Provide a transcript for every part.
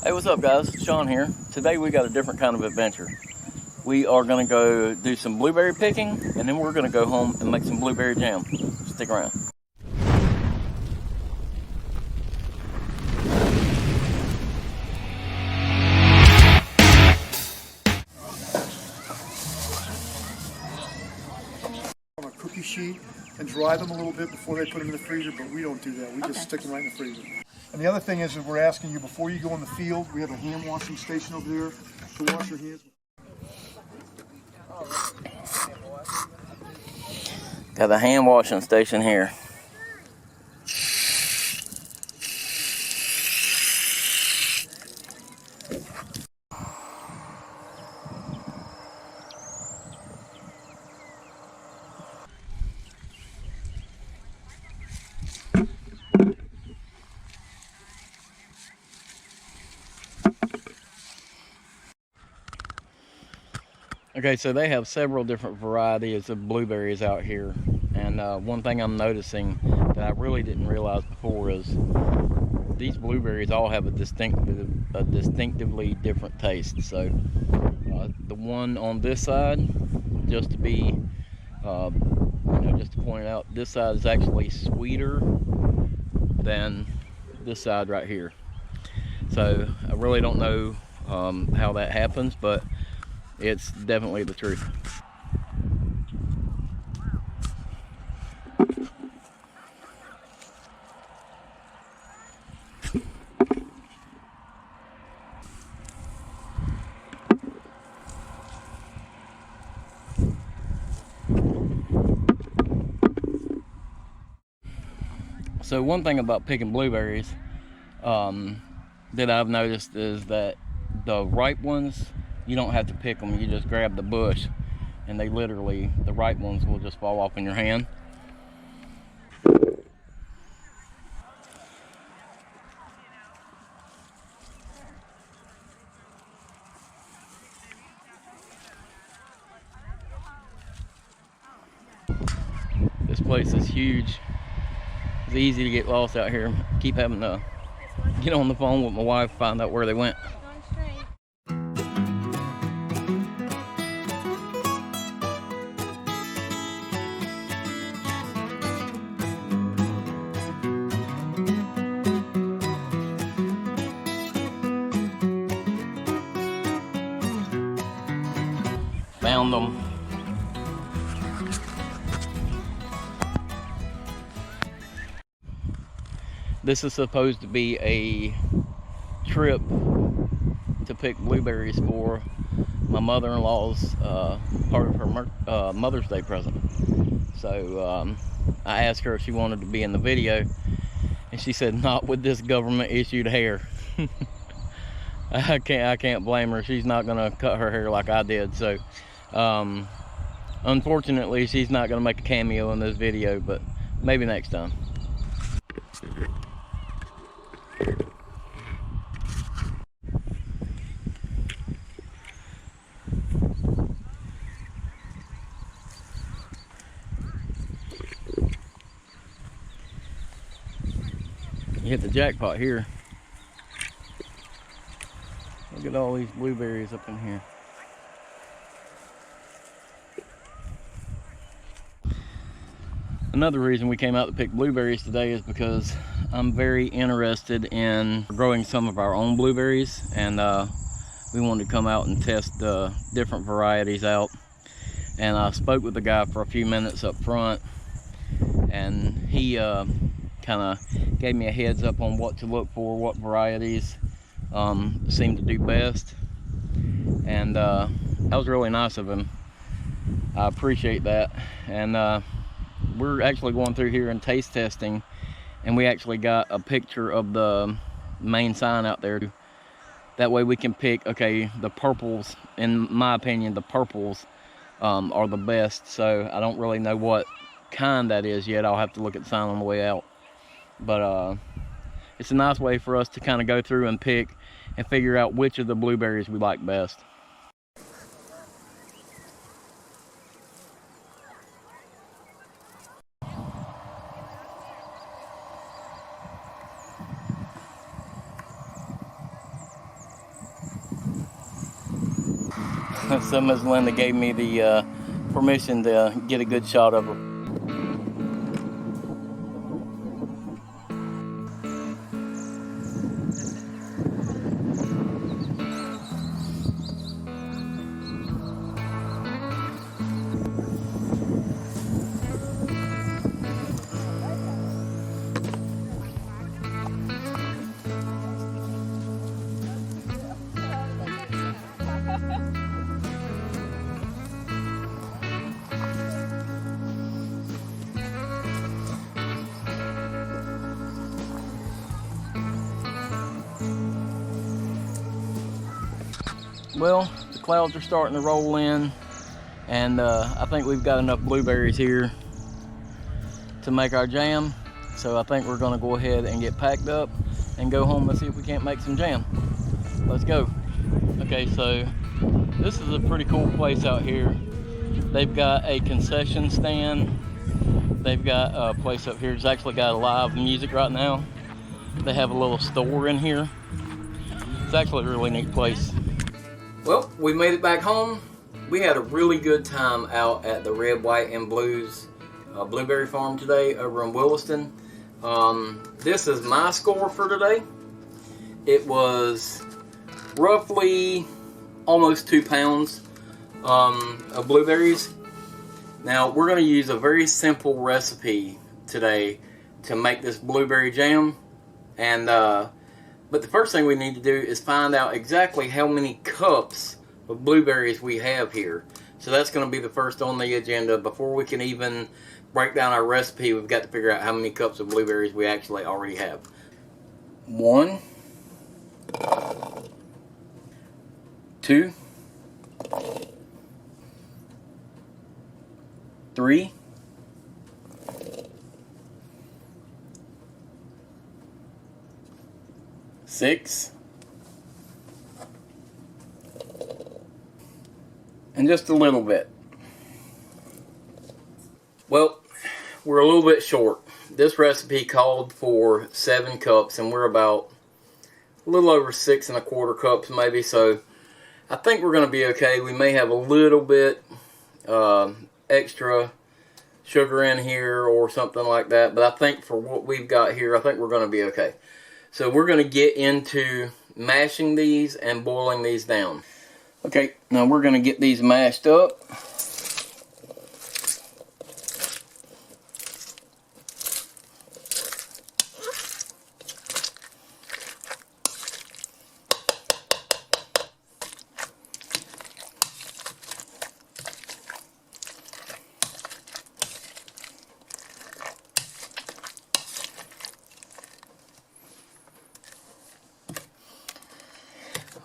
Hey, what's up guys? Sean here. Today we got a different kind of adventure. We are going to go do some blueberry picking, and then we're going to go home and make some blueberry jam. Stick around. On a cookie sheet and dry them a little bit before they put them in the freezer, but we don't do that. We just stick them right in the freezer. And the other thing is that we're asking you, before you go in the field, we have a hand washing station over there to wash your hands. Got a hand washing station here. Okay, so they have several different varieties of blueberries out here, and one thing I'm noticing that I really didn't realize before is these blueberries all have a distinctively different taste. So the one on this side, just to be just to point it out, this side is actually sweeter than this side right here. So I really don't know how that happens, but it's definitely the truth. So one thing about picking blueberries that I've noticed is that the ripe ones, you don't have to pick them, you just grab the bush and they literally, the ripe ones will just fall off in your hand. This place is huge. It's easy to get lost out here. Keep having to get on the phone with my wife, find out where they went. Found them. This is supposed to be a trip to pick blueberries for my mother-in-law's part of her Mother's Day present. So I asked her if she wanted to be in the video, and she said not with this government issued hair. I can't blame her. She's not gonna cut her hair like I did. So unfortunately she's not gonna make a cameo in this video, but maybe next time. You hit the jackpot here. Look at all these blueberries up in here. Another reason we came out to pick blueberries today is because I'm very interested in growing some of our own blueberries, and we wanted to come out and test the different varieties out. And I spoke with the guy for a few minutes up front, and he kind of gave me a heads up on what to look for, what varieties seem to do best, and that was really nice of him. I appreciate that. And we're actually going through here and taste testing, and we actually got a picture of the main sign out there. That way we can pick, okay, the purples, in my opinion, the purples are the best. So I don't really know what kind that is yet. I'll have to look at the sign on the way out. But it's a nice way for us to kind of go through and pick and figure out which of the blueberries we like best. So Ms. Linda gave me the permission to get a good shot of her. Well, the clouds are starting to roll in, and I think we've got enough blueberries here to make our jam. So I think we're gonna go ahead and get packed up and go home and see if we can't make some jam. Let's go. Okay, so this is a pretty cool place out here. They've got a concession stand. They've got a place up here that's actually got live music right now. They have a little store in here. It's actually a really neat place. Well, we made it back home. We had a really good time out at the Red, White, and Blues blueberry farm today over in Williston. This is my score for today. It was roughly almost 2 pounds of blueberries. Now we're going to use a very simple recipe today to make this blueberry jam, and but the first thing we need to do is find out exactly how many cups of blueberries we have here. So that's going to be the first on the agenda. Before we can even break down our recipe, we've got to figure out how many cups of blueberries we actually already have. 1, 2, 3, 6, and just a little bit. Well, we're a little bit short. This recipe called for 7 cups, and we're about a little over 6 1/4 cups maybe, so I think we're going to be okay. We may have a little bit extra sugar in here or something like that, but I think for what we've got here, I think we're going to be okay. So we're going to get into mashing these and boiling these down. Okay, now we're going to get these mashed up.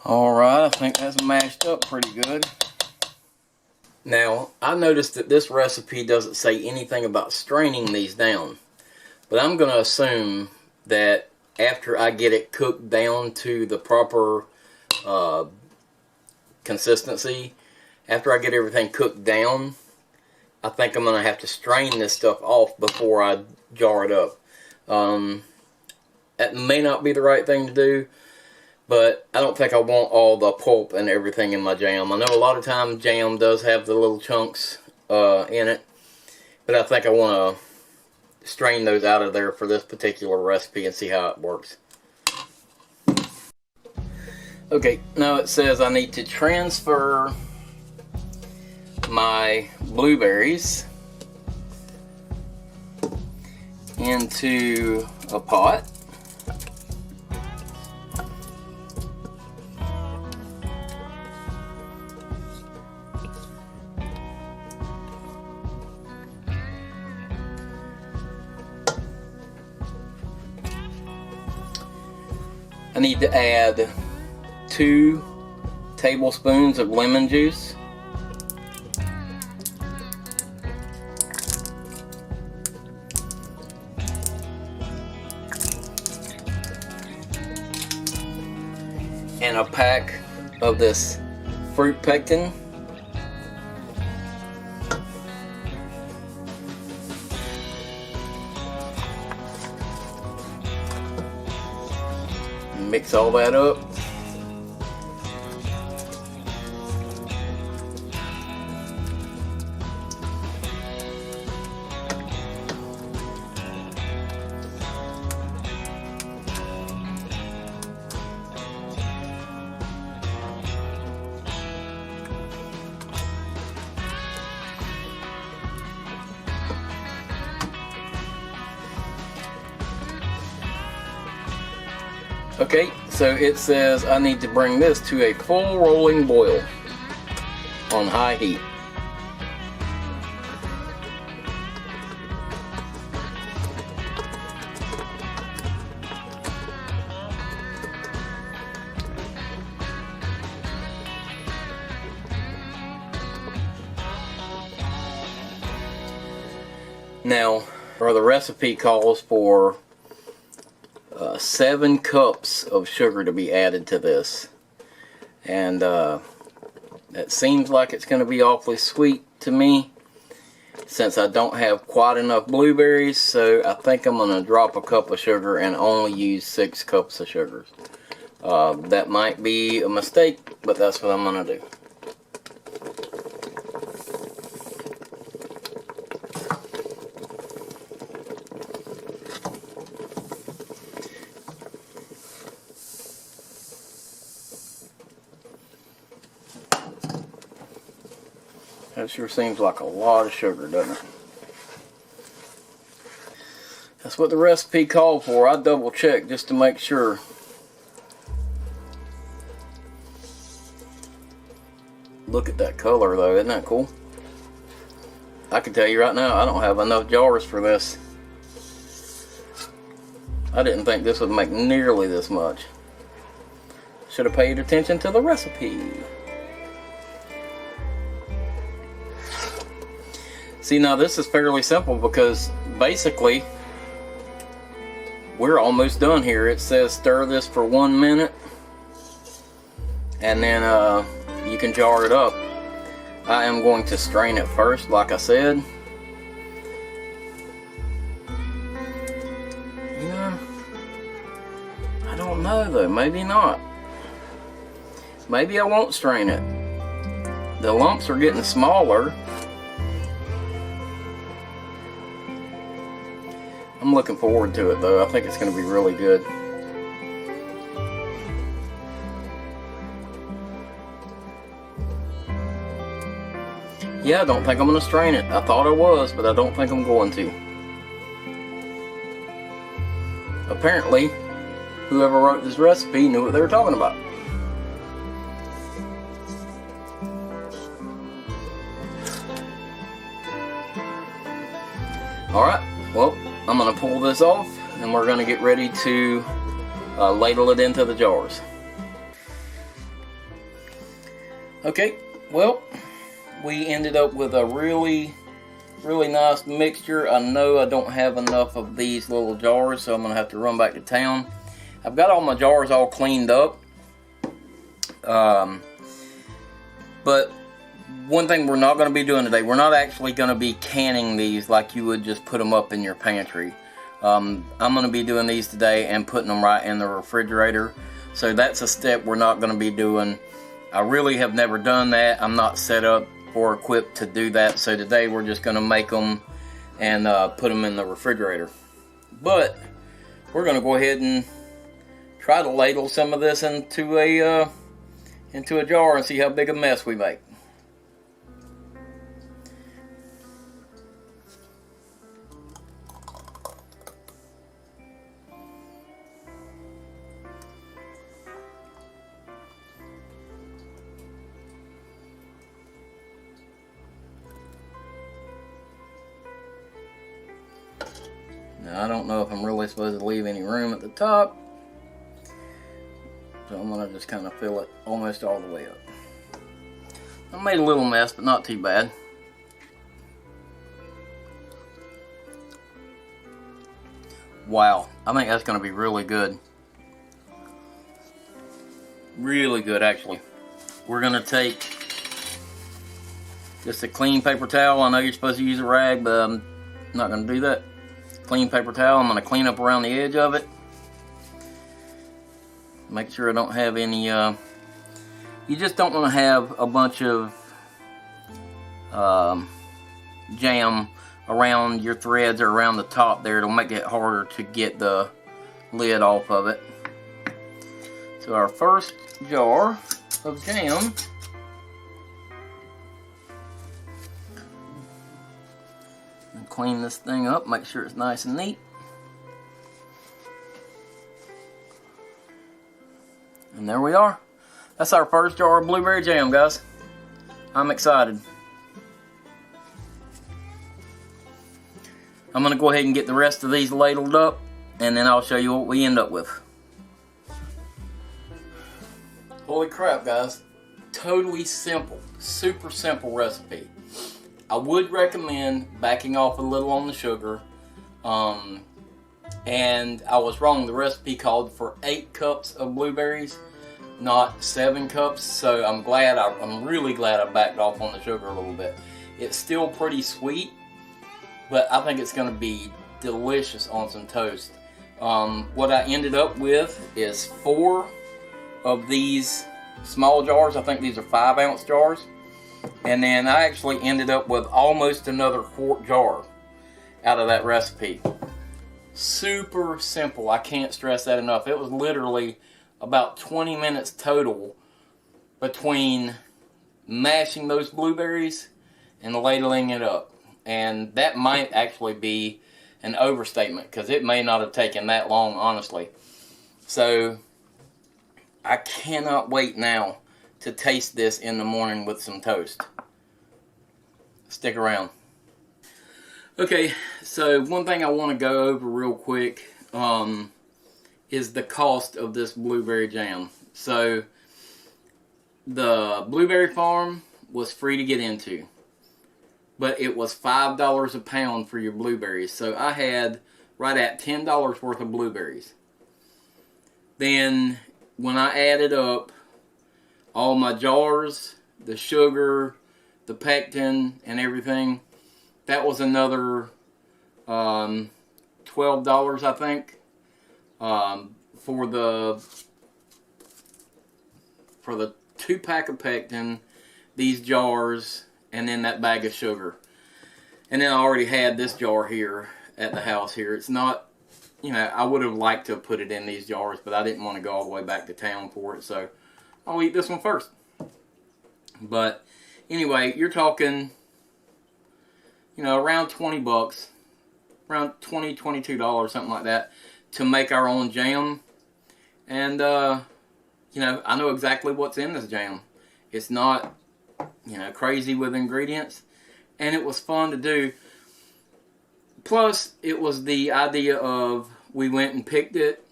Alright, I think that's mashed up pretty good. Now, I noticed that this recipe doesn't say anything about straining these down. But I'm going to assume that after I get it cooked down to the proper consistency, after I get everything cooked down, I think I'm going to have to strain this stuff off before I jar it up. That may not be the right thing to do, but I don't think I want all the pulp and everything in my jam. I know a lot of times jam does have the little chunks in it, but I think I want to strain those out of there for this particular recipe and see how it works. Okay, now it says I need to transfer my blueberries into a pot. I need to add 2 tablespoons of lemon juice. And a pack of this fruit pickng. Mix all that up. Okay, so it says I need to bring this to a full rolling boil on high heat. Now, the recipe calls for 7 cups of sugar to be added to this, and it seems like it's going to be awfully sweet to me since I don't have quite enough blueberries, so I think I'm going to drop a cup of sugar and only use 6 cups of sugar. That might be a mistake, but that's what I'm going to do. That sure seems like a lot of sugar, doesn't it? That's what the recipe called for. I double checked just to make sure. Look at that color though, isn't that cool? I can tell you right now, I don't have enough jars for this. I didn't think this would make nearly this much. Should have paid attention to the recipe. See, now this is fairly simple because basically we're almost done here. It says stir this for 1 minute and then you can jar it up. I am going to strain it first, like I said. Yeah, I don't know though, maybe not. Maybe I won't strain it. The lumps are getting smaller. I'm looking forward to it though. I think it's going to be really good. Yeah, I don't think I'm going to strain it. I thought I was, but I don't think I'm going to. Apparently, whoever wrote this recipe knew what they were talking about. Alright, well, I'm going to pull this off and we're going to get ready to ladle it into the jars. Okay, well, we ended up with a really nice mixture. I know I don't have enough of these little jars, so I'm going to have to run back to town. I've got all my jars all cleaned up. But one thing we're not going to be doing today, we're not actually going to be canning these like you would just put them up in your pantry. I'm going to be doing these today and putting them right in the refrigerator. So that's a step we're not going to be doing. I really have never done that. I'm not set up or equipped to do that. So today we're just going to make them and put them in the refrigerator. But we're going to go ahead and try to ladle some of this into a jar and see how big a mess we make. Now, I don't know if I'm really supposed to leave any room at the top, so I'm going to just kind of fill it almost all the way up. I made a little mess, but not too bad. Wow, I think that's going to be really good. Really good, actually. We're going to take just a clean paper towel. I know you're supposed to use a rag, but I'm not going to do that. Clean paper towel. I'm going to clean up around the edge of it. Make sure I don't have any, you just don't want to have a bunch of jam around your threads or around the top there. It'll make it harder to get the lid off of it. So our first jar of jam . Clean this thing up, make sure it's nice and neat. there we are. That's our first jar of blueberry jam, guys. I'm excited. I'm going to go ahead and get the rest of these ladled up, and then I'll show you what we end up with. Holy crap, guys. Totally simple. Super simple recipe. I would recommend backing off a little on the sugar. And I was wrong. The recipe called for 8 cups of blueberries, not 7 cups. So I'm really glad I backed off on the sugar a little bit. It's still pretty sweet, but I think it's going to be delicious on some toast. What I ended up with is 4 of these small jars. I think these are 5-ounce jars. And then I actually ended up with almost another quart jar out of that recipe. Super simple. I can't stress that enough. It was literally about 20 minutes total between mashing those blueberries and ladling it up. And that might actually be an overstatement, because it may not have taken that long, honestly. So I cannot wait now to taste this in the morning with some toast. Stick around. Okay, so one thing I want to go over real quick is the cost of this blueberry jam. So the blueberry farm was free to get into, but it was $5 a pound for your blueberries. So I had right at $10 worth of blueberries. Then when I added up all my jars, the sugar, the pectin, and everything, that was another $12, I think, for the 2-pack of pectin, these jars, and then that bag of sugar. And then I already had this jar here at the house here. It's not, you know, I would have liked to have put it in these jars, but I didn't want to go all the way back to town for it, so I'll eat this one first. But anyway, you're talking, you know, around 20 bucks, around $20, $22, something like that, to make our own jam. And, you know, I know exactly what's in this jam. It's not, you know, crazy with ingredients, and it was fun to do. Plus, it was the idea of, we went and picked it.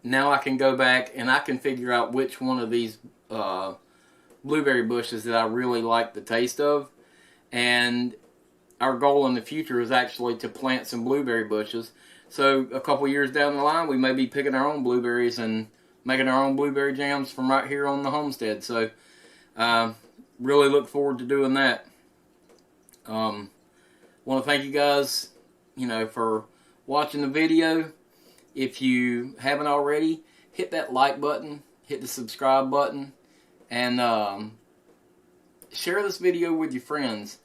Now I can go back and I can figure out which one of these blueberry bushes that I really like the taste of. And our goal in the future is actually to plant some blueberry bushes. So a couple years down the line, we may be picking our own blueberries and making our own blueberry jams from right here on the homestead. So really look forward to doing that. Want to thank you guys, you know, for watching the video. If you haven't already, hit that like button, hit the subscribe button, and share this video with your friends.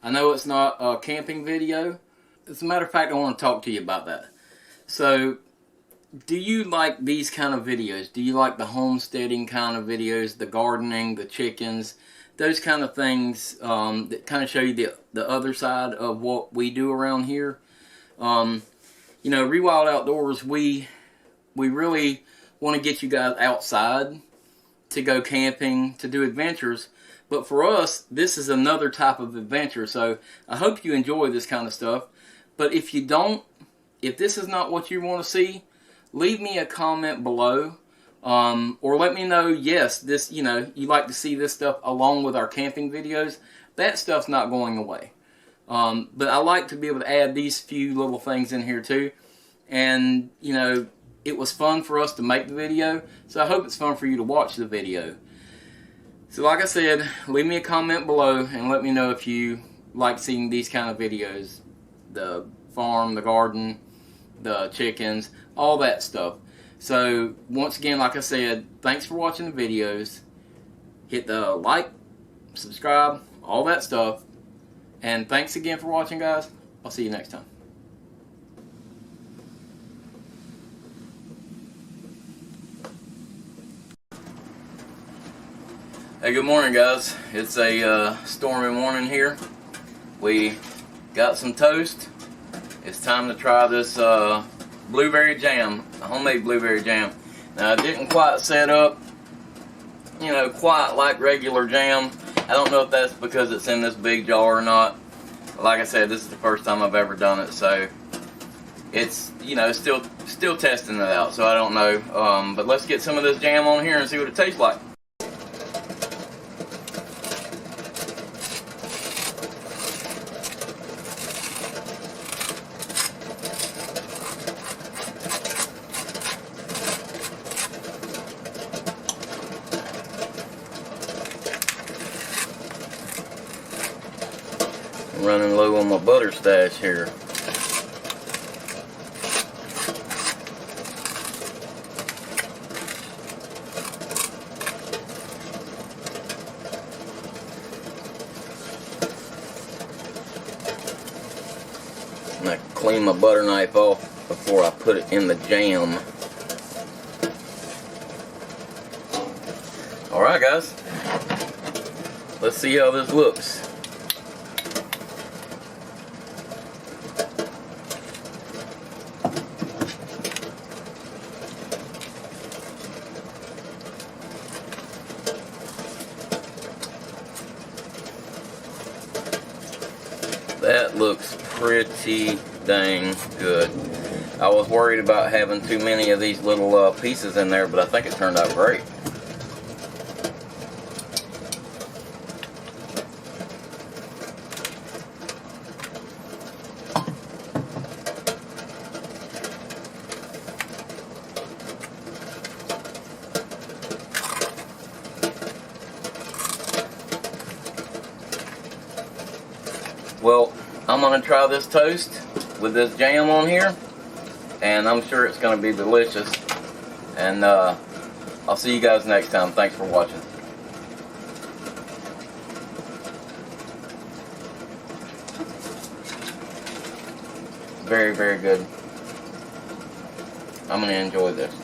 I know it's not a camping video. As a matter of fact, I want to talk to you about that. So, do you like these kind of videos? Do you like the homesteading kind of videos, the gardening, the chickens, those kind of things that kind of show you the other side of what we do around here? You know, Rewild Outdoors, we really want to get you guys outside to go camping, to do adventures. But for us, this is another type of adventure. So I hope you enjoy this kind of stuff. But if you don't, if this is not what you want to see, leave me a comment below. Or let me know, yes, this, you know, you like to see this stuff along with our camping videos. That stuff's not going away. But I like to be able to add these few little things in here too. And, you know, it was fun for us to make the video, so I hope it's fun for you to watch the video. So like I said, leave me a comment below and let me know if you like seeing these kind of videos. The farm, the garden, the chickens, all that stuff. So once again, like I said, thanks for watching the videos. Hit the like, subscribe, all that stuff. And thanks again for watching, guys. I'll see you next time. Hey, good morning, guys. It's a stormy morning here. We got some toast. It's time to try this blueberry jam, a homemade blueberry jam. Now, it didn't quite set up, you know, quite like regular jam. I don't know if that's because it's in this big jar or not. Like I said, this is the first time I've ever done it, so it's, you know, still testing it out, so I don't know. But let's get some of this jam on here and see what it tastes like. I'm running low on my butter stash here. I'm going to clean my butter knife off before I put it in the jam. Alright guys, let's see how this looks. That looks pretty dang good. I was worried about having too many of these little pieces in there, but I think it turned out great. Well, I'm going to try this toast with this jam on here, and I'm sure it's going to be delicious. And I'll see you guys next time. Thanks for watching. Very, very good. I'm going to enjoy this.